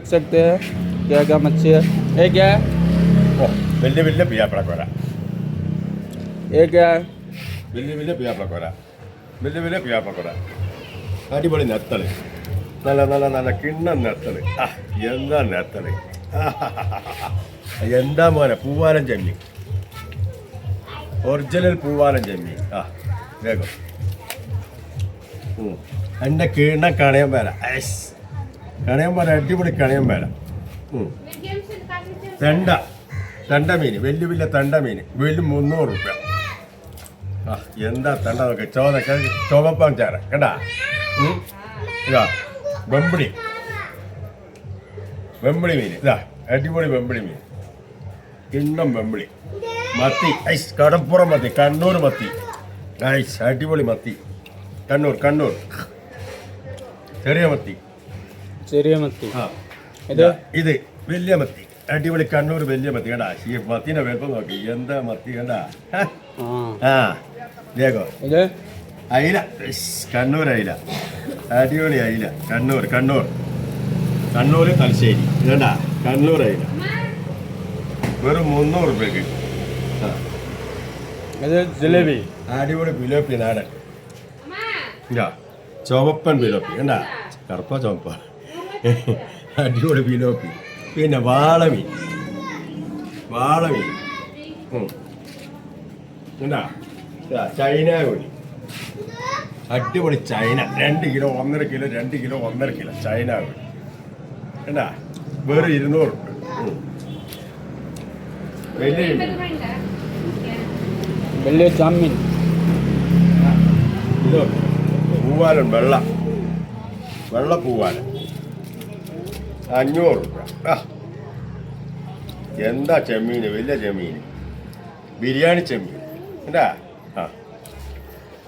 देख सकते हैं क्या क्या मच्छी है। ये क्या है? വലിയ വലിയ പിയാപ്പിളക്കോര ये क्या है? വലിയ വലിയ പിയാപ്പിളക്കോര വലിയ വലിയ പിയാപ്പിളക്കോര അടിപൊളി നെത്തള് നല്ല നല്ല നല്ല കിണ്ണം നെത്തള് എന്താ നെത്തള് എന്താ മോനെ പൂവാലൻ ചെമ്മീൻ ഒറിജിനൽ പൂവാലൻ ചെമ്മീൻ വേഗം എൻ്റെ കിണ്ണം കണയം വേല കണയം വേല അടിപൊളി കണയം വേല തണ്ട മീൻ വലിയ വലിയ തണ്ട മീൻ വലിയ 300 റുപ്യ എന്താ തണ്ട നോക്കെ ചുവപ്പം ചേര കേട്ടാ ഇതാ വെമ്പിളി മീൻ ഇതാ അടിപൊളി വെമ്പിളി മീൻ കിണ്ണം വെമ്പിളി മത്തി കടപ്പുറം മത്തി കണ്ണൂർ മത്തി അടിപൊളി മത്തി കണ്ണൂർ ചെറിയ മത്തി ഇത് വലിയ മത്തി അടിപൊളി കണ്ണൂർ വലിയ മത്തി കണ്ടാ ഈ മത്തിനെ വലുപ്പം നോക്കി എന്താ മത്തി കണ്ടാ ദേഗോ അയില കണ്ണൂർ അയില അടിപൊളി അയില കണ്ണൂർ തലശ്ശേരി ഇതണ്ടാ കണ്ണൂർ അയില വെറും 300 റുപ്യക്ക് ജിലേബി അടിപൊളി ബിലോപ്പി നാടൻ ചുവപ്പൻ ബിലോപ്പി കണ്ടാ കറുപ്പ ചുവപ്പ അടിപൊളി ബിലോപ്പി പിന്നെ വാളമീൻ എന്താ ചൈന കോഴി അടിപൊളി China 2 kilo 1.5 kilo 2 kilo 1.5 kilo China കോഴി എന്താ വേറെ 200 റുപ്യ വലിയ ചാമീൻ ഇത് പൂവാലൻ വെള്ള പൂവാലൻ 500 റുപ്യ എന്താ ചെമ്മീൻ വലിയ ചെമ്മീൻ ബിരിയാണി ചെമ്മീൻ എന്താ